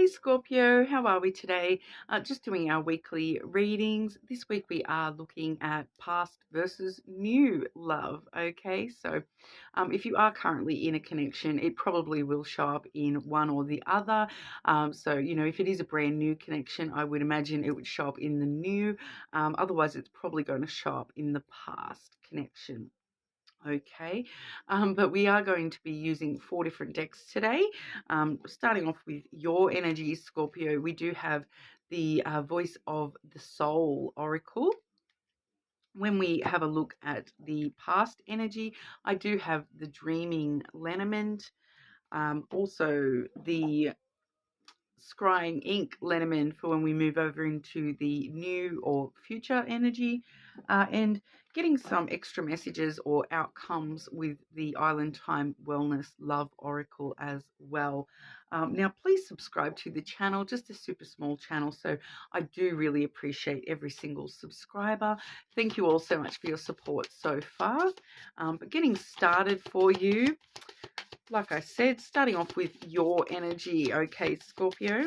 Hey Scorpio, how are we today? Just doing our weekly readings. This week we are looking at past versus new love. Okay, so if you are currently in a connection, it probably will show up in one or the other. If it is a brand new connection, I would imagine it would show up in the new. Otherwise, it's probably going to show up in the past connection. Okay, but we are going to be using 4 different decks today. Starting off with your energy, Scorpio, we do have the Voice of the Soul Oracle. When we have a look at the past energy, I do have the Dreaming Lenormand, also the Scrying ink Lenormand for when we move over into the new or future energy, and getting some extra messages or outcomes with the Island Time Wellness Love Oracle as well. Now, please subscribe to the channel, just a super small channel, so I do really appreciate every single subscriber. Thank you all so much for your support so far. But getting started for you, like I said, starting off with your energy. Okay, Scorpio.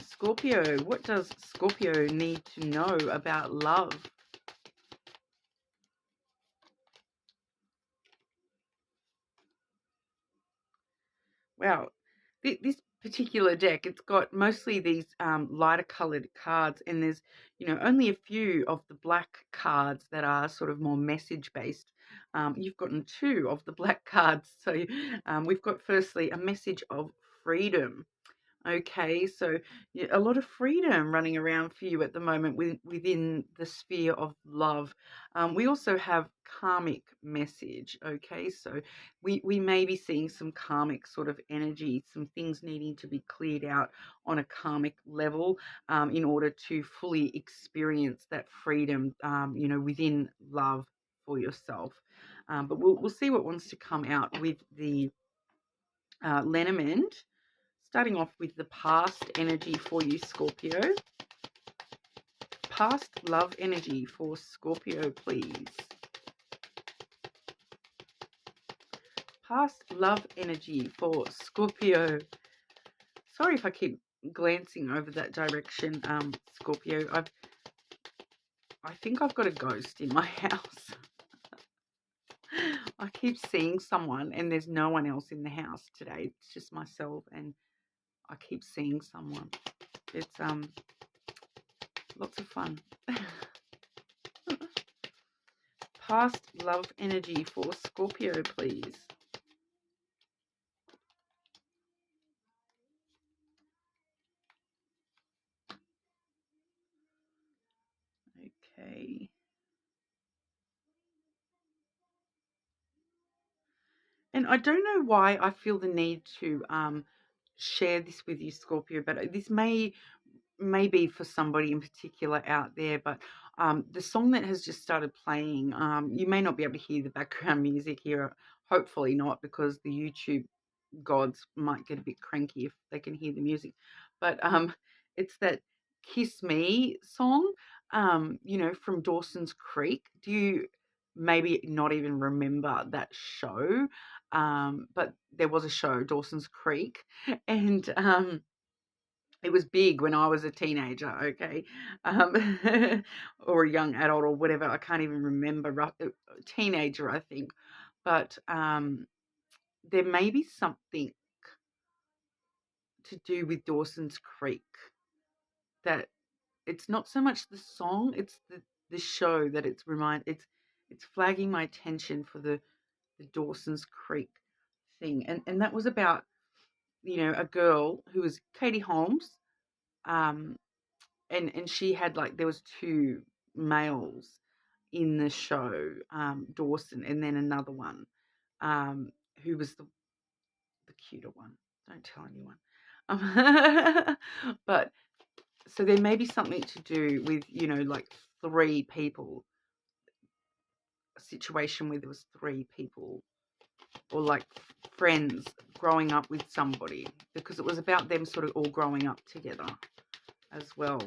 Scorpio, what does Scorpio need to know about love? Wow, this particular deck, it's got mostly these lighter colored cards, and there's, only a few of the black cards that are sort of more message based. You've gotten 2 of the black cards. So we've got firstly a message of freedom. Okay, so yeah, a lot of freedom running around for you at the moment within the sphere of love. We also have karmic message. Okay, so we may be seeing some karmic sort of energy, some things needing to be cleared out on a karmic level in order to fully experience that freedom, within love for yourself. But we'll see what wants to come out with the Lenormand. Starting off with the past energy for you, Scorpio. Past love energy for Scorpio, please. Past love energy for Scorpio. Sorry if I keep glancing over that direction, Scorpio. I think I've got a ghost in my house. I keep seeing someone and there's no one else in the house today. It's just myself, and I keep seeing someone. It's lots of fun. Past love energy for Scorpio, please. Okay. And I don't know why I feel the need to share this with you, Scorpio, but this may be for somebody in particular out there. But the song that has just started playing, you may not be able to hear the background music here. Hopefully not, because the YouTube gods might get a bit cranky if they can hear the music. But it's that Kiss Me song, from Dawson's Creek. Do you maybe not even remember that show? But there was a show, Dawson's Creek, and it was big when I was a teenager, okay, or a young adult or whatever. I can't even remember. Teenager, I think. But there may be something to do with Dawson's Creek that it's not so much the song, it's the show that it's flagging my attention for the Dawson's Creek thing. And that was about, a girl who was Katie Holmes, and she had, like, there was 2 males in the show, Dawson, and then another one, who was the cuter one. Don't tell anyone. But so there may be something to do with, like 3 people, a situation where there was 3 people, or like friends growing up with somebody, because it was about them sort of all growing up together as well.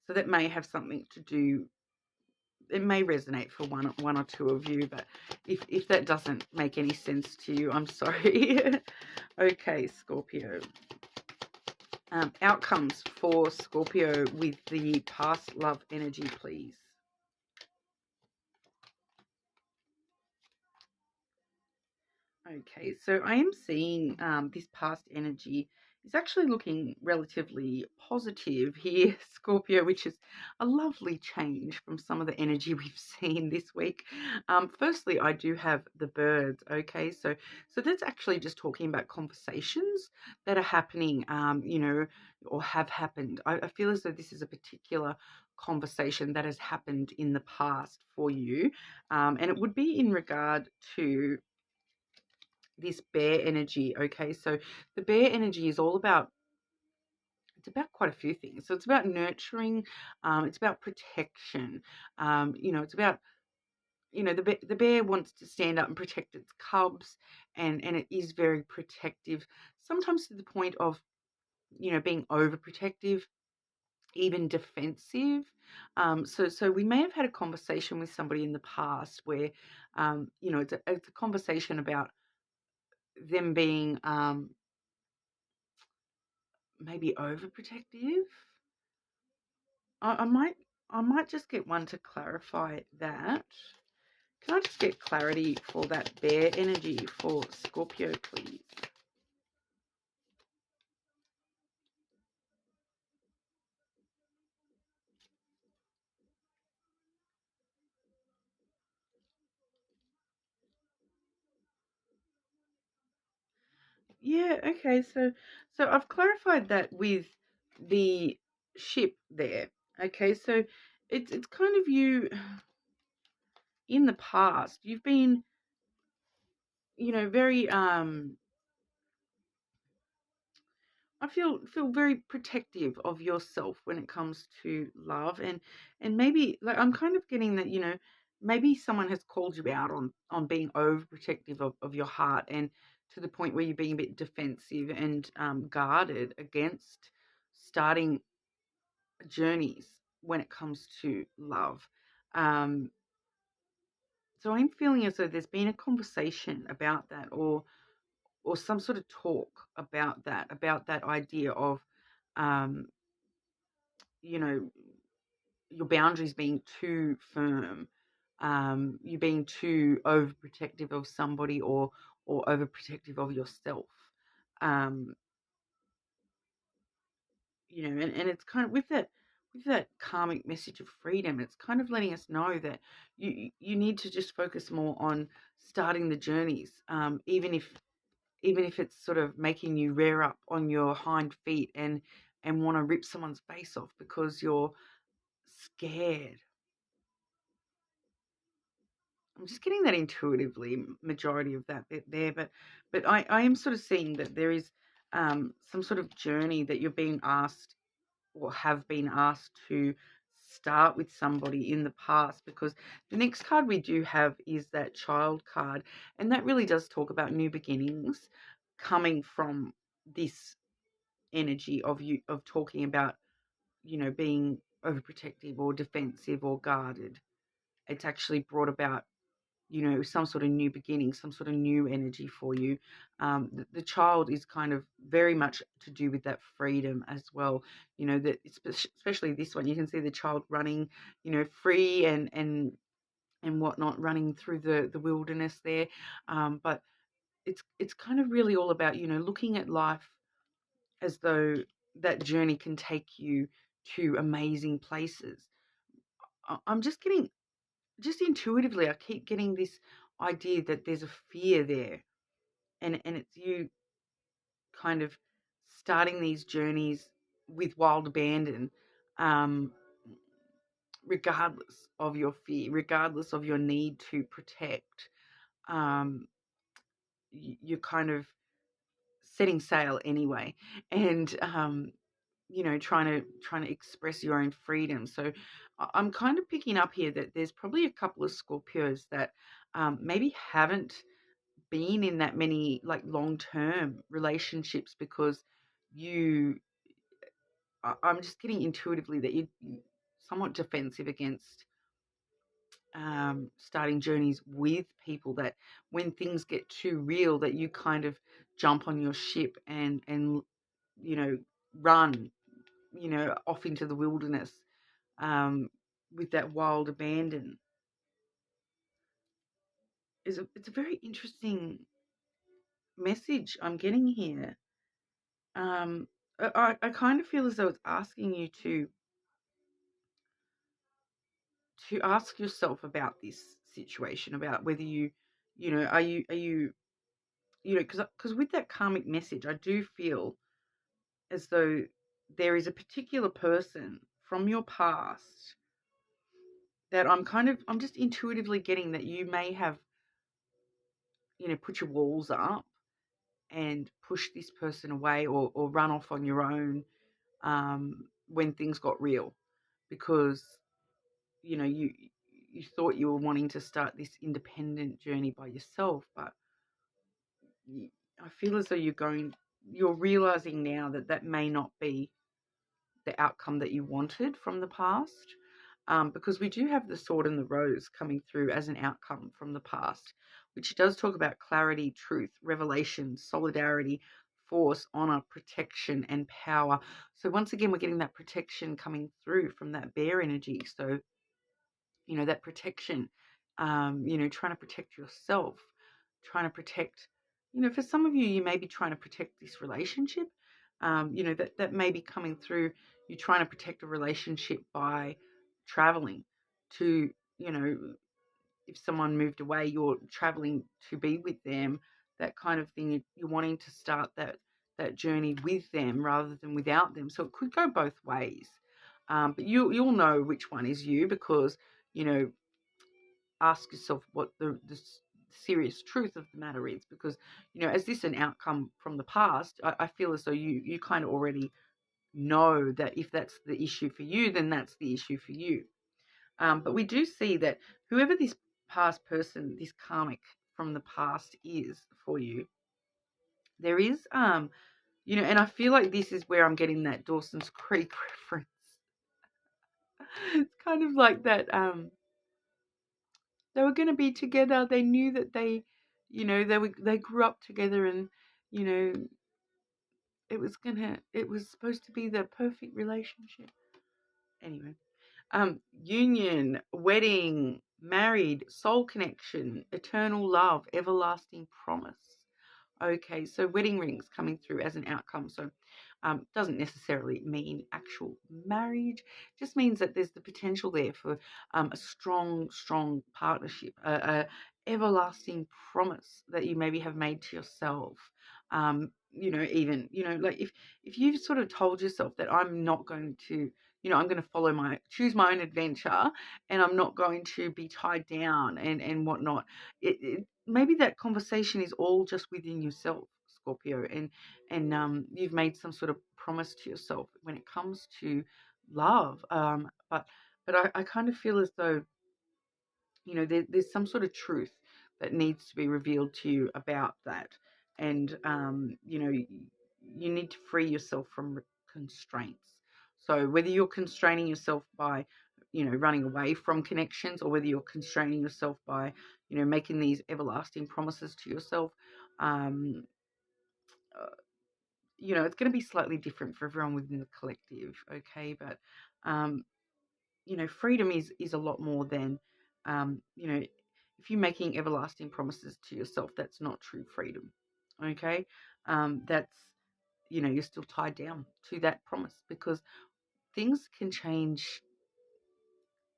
So that may have something to do. It may resonate for one or 2 of you, but if that doesn't make any sense to you, I'm sorry. Okay, Scorpio. Outcomes for Scorpio with the past love energy, please. Okay, so I am seeing this past energy is actually looking relatively positive here, Scorpio, which is a lovely change from some of the energy we've seen this week. Firstly, I do have the birds. Okay, so that's actually just talking about conversations that are happening, or have happened. I feel as though this is a particular conversation that has happened in the past for you, and it would be in regard to this bear energy. Okay, so the bear energy is all about, it's about quite a few things. So it's about nurturing, it's about protection, it's about, the bear wants to stand up and protect its cubs, and it is very protective, sometimes to the point of, being overprotective, even defensive. So we may have had a conversation with somebody in the past where, it's a conversation about them being, maybe overprotective. I might just get one to clarify that. Can I just get clarity for that bear energy for Scorpio, please? Yeah, okay. So I've clarified that with the ship there. Okay, so it's kind of you in the past. You've been, very I feel very protective of yourself when it comes to love, and maybe, like, I'm kind of getting that, maybe someone has called you out on being overprotective of your heart, and to the point where you're being a bit defensive and guarded against starting journeys when it comes to love. Um, so I'm feeling as though there's been a conversation about that, or some sort of talk about that idea of, um, you know, your boundaries being too firm, you being too overprotective of somebody, or overprotective of yourself. Um, and it's kind of with that karmic message of freedom, it's kind of letting us know that you need to just focus more on starting the journeys, even if it's sort of making you rear up on your hind feet and want to rip someone's face off because you're scared. I'm just getting that intuitively, majority of that bit there, but I am sort of seeing that there is some sort of journey that you're being asked, or have been asked to start with somebody in the past, because the next card we do have is that child card, and that really does talk about new beginnings coming from this energy of you, of talking about, being overprotective or defensive or guarded. It's actually brought about, some sort of new beginning, some sort of new energy for you. The child is kind of very much to do with that freedom as well. That especially this one, you can see the child running, free and whatnot, running through the wilderness there. But it's kind of really all about, looking at life as though that journey can take you to amazing places. I'm just getting, just intuitively, I keep getting this idea that there's a fear there, and it's you kind of starting these journeys with wild abandon, um, regardless of your fear, regardless of your need to protect. Um, you're kind of setting sail anyway, and trying to express your own freedom. So I'm kind of picking up here that there's probably a couple of Scorpios that maybe haven't been in that many, like, long-term relationships, because you I'm just getting intuitively that you're somewhat defensive against starting journeys with people, that when things get too real, that you kind of jump on your ship and run, off into the wilderness with that wild abandon. It's a very interesting message I'm getting here. I kind of feel as though it's asking you to ask yourself about this situation, about whether are you because with that karmic message, I do feel as though there is a particular person from your past that I'm just intuitively getting that you may have, put your walls up and push this person away, or run off on your own when things got real, because you thought you were wanting to start this independent journey by yourself, but I feel as though you're realizing now that that may not be the outcome that you wanted from the past. Because we do have the sword and the rose coming through as an outcome from the past, which does talk about clarity, truth, revelation, solidarity, force, honor, protection, and power. So once again, we're getting that protection coming through from that bear energy. So, that protection, trying to protect yourself, trying to protect, for some of you, you may be trying to protect this relationship. That may be coming through. You're trying to protect a relationship by traveling to, if someone moved away, you're traveling to be with them, that kind of thing. You're wanting to start that journey with them rather than without them. So it could go both ways. But you'll know which one is you, because, ask yourself what the serious truth of the matter is, because, as this an outcome from the past, I feel as though you kind of already know that if that's the issue for you, then that's the issue for you. But we do see that whoever this past person, this karmic from the past is for you, there is, and I feel like this is where I'm getting that Dawson's Creek reference. It's kind of like that, they were going to be together. They knew that they grew up together, and, you know, it was supposed to be the perfect relationship. Anyway, union, wedding, married, soul connection, eternal love, everlasting promise. Okay, so wedding rings coming through as an outcome. So doesn't necessarily mean actual marriage, just means that there's the potential there for a strong partnership, a everlasting promise that you maybe have made to yourself. Even, like if you've sort of told yourself that I'm not going to, I'm going to choose my own adventure, and I'm not going to be tied down and whatnot. Maybe that conversation is all just within yourself, Scorpio, and you've made some sort of promise to yourself when it comes to love. But I kind of feel as though, there's some sort of truth that needs to be revealed to you about that, and you need to free yourself from constraints. So whether you're constraining yourself by, running away from connections, or whether you're constraining yourself by, making these everlasting promises to yourself, um, it's going to be slightly different for everyone within the collective, okay? But, freedom is a lot more than, if you're making everlasting promises to yourself, that's not true freedom, okay? That's, you're still tied down to that promise, because things can change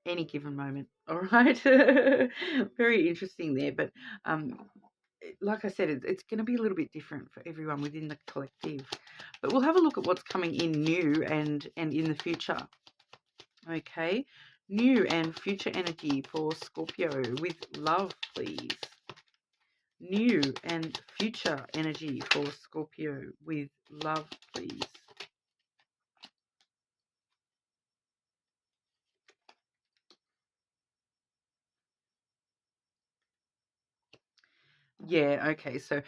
any given moment, all right? Very interesting there, but like I said, it's going to be a little bit different for everyone within the collective. But we'll have a look at what's coming in new and in the future. Okay, new and future energy for Scorpio with love, please. New and future energy for Scorpio with love, please. Yeah, okay. So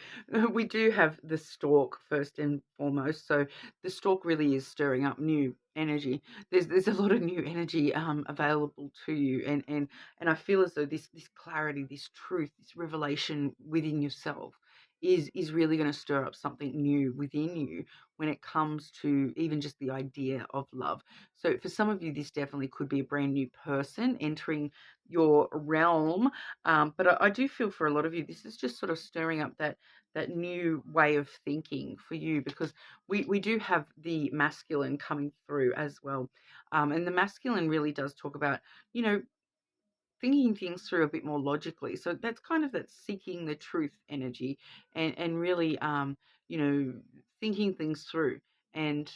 we do have the stork first and foremost. So the stork really is stirring up new energy. There's a lot of new energy available to you, and I feel as though this clarity, this truth, this revelation within yourself is really going to stir up something new within you when it comes to even just the idea of love. So for some of you, this definitely could be a brand new person entering your realm. But I do feel for a lot of you, this is just sort of stirring up that new way of thinking for you, because we do have the masculine coming through as well. And the masculine really does talk about, you know, thinking things through a bit more logically. So that's kind of that seeking the truth energy, and really, you know, thinking things through and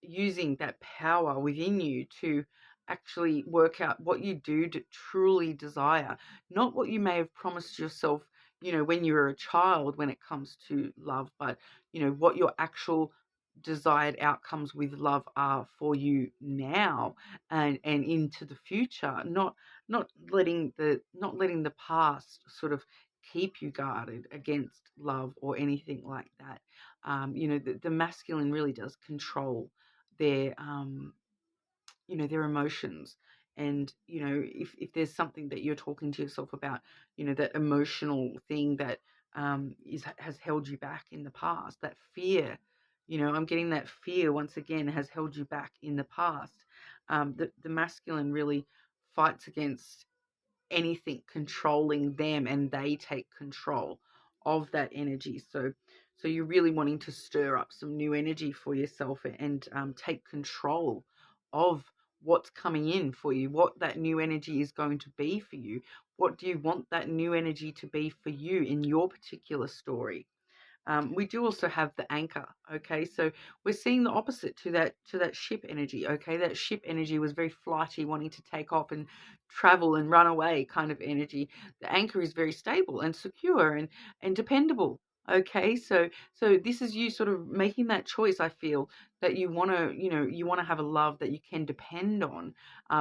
using that power within you to actually work out what you do truly desire, not what you may have promised yourself, you know, when you were a child when it comes to love, but, you know, what your actual desired outcomes with love are for you now and into the future, not letting the past sort of keep you guarded against love or anything like that. You know, the masculine really does control their you know, their emotions. And, you know, if there's something that you're talking to yourself about, you know, that emotional thing that has held you back in the past, that fear, you know, I'm getting that fear once again has held you back in the past. The masculine really fights against anything controlling them, and they take control of that energy. So you're really wanting to stir up some new energy for yourself, and take control of what's coming in for you, what that new energy is going to be for you. What do you want that new energy to be for you in your particular story? We do also have the anchor. Okay, so we're seeing the opposite to that ship energy. Okay, that ship energy was very flighty, wanting to take off and travel and run away kind of energy. The anchor is very stable and secure and dependable. Okay, so this is you sort of making that choice. I feel that you want to, you know, you want to have a love that you can depend on.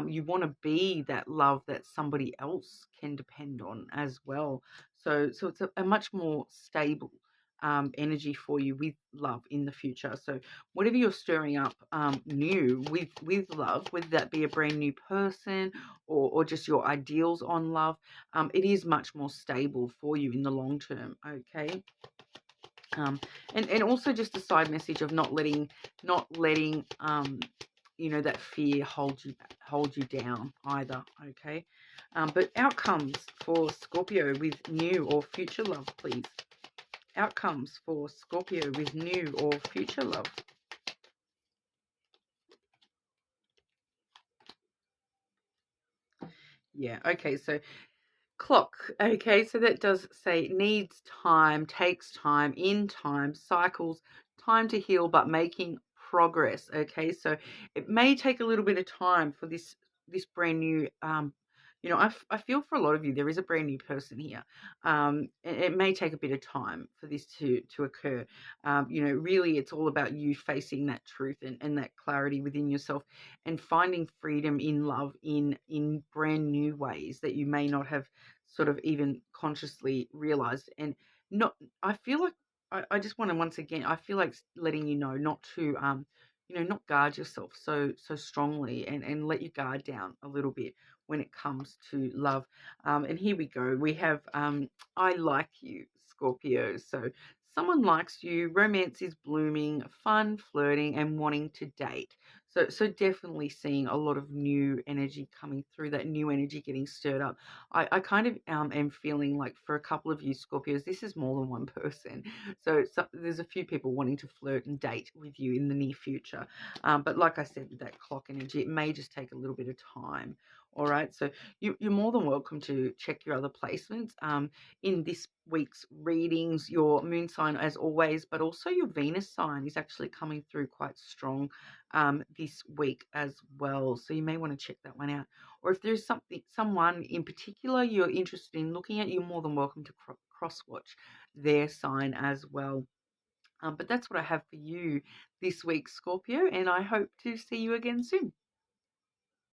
You want to be that love that somebody else can depend on as well. So it's a much more stable energy for you with love in the future. So whatever you're stirring up new with love, whether that be a brand new person or just your ideals on love, it is much more stable for you in the long term. Okay. Um, and also just a side message of not letting you know, that fear hold you down either. Okay. But outcomes for Scorpio with new or future love, please. Outcomes for Scorpio with new or future love. Yeah, okay, so clock. Okay, so that does say needs time, takes time, in time, cycles, time to heal, but making progress. Okay, so it may take a little bit of time for this brand new you know, I feel for a lot of you there is a brand new person here. It may take a bit of time for this to occur. You know, really it's all about you facing that truth and that clarity within yourself, and finding freedom in love in brand new ways that you may not have sort of even consciously realized. And not, I feel like I just want to once again, I feel like letting you know not to you know, not guard yourself so strongly, and let your guard down a little bit when it comes to love. And here we go, we have I like you, Scorpio. So someone likes you, romance is blooming, fun, flirting, and wanting to date. So definitely seeing a lot of new energy coming through, that new energy getting stirred up. I kind of am feeling like for a couple of you Scorpios, this is more than one person. So there's a few people wanting to flirt and date with you in the near future. But like I said, with that clock energy, it may just take a little bit of time. All right, so you're more than welcome to check your other placements in this week's readings. Your moon sign, as always, but also your Venus sign is actually coming through quite strong this week as well. So you may want to check that one out. Or if there's someone in particular you're interested in looking at, you're more than welcome to cross-watch their sign as well. But that's what I have for you this week, Scorpio, and I hope to see you again soon.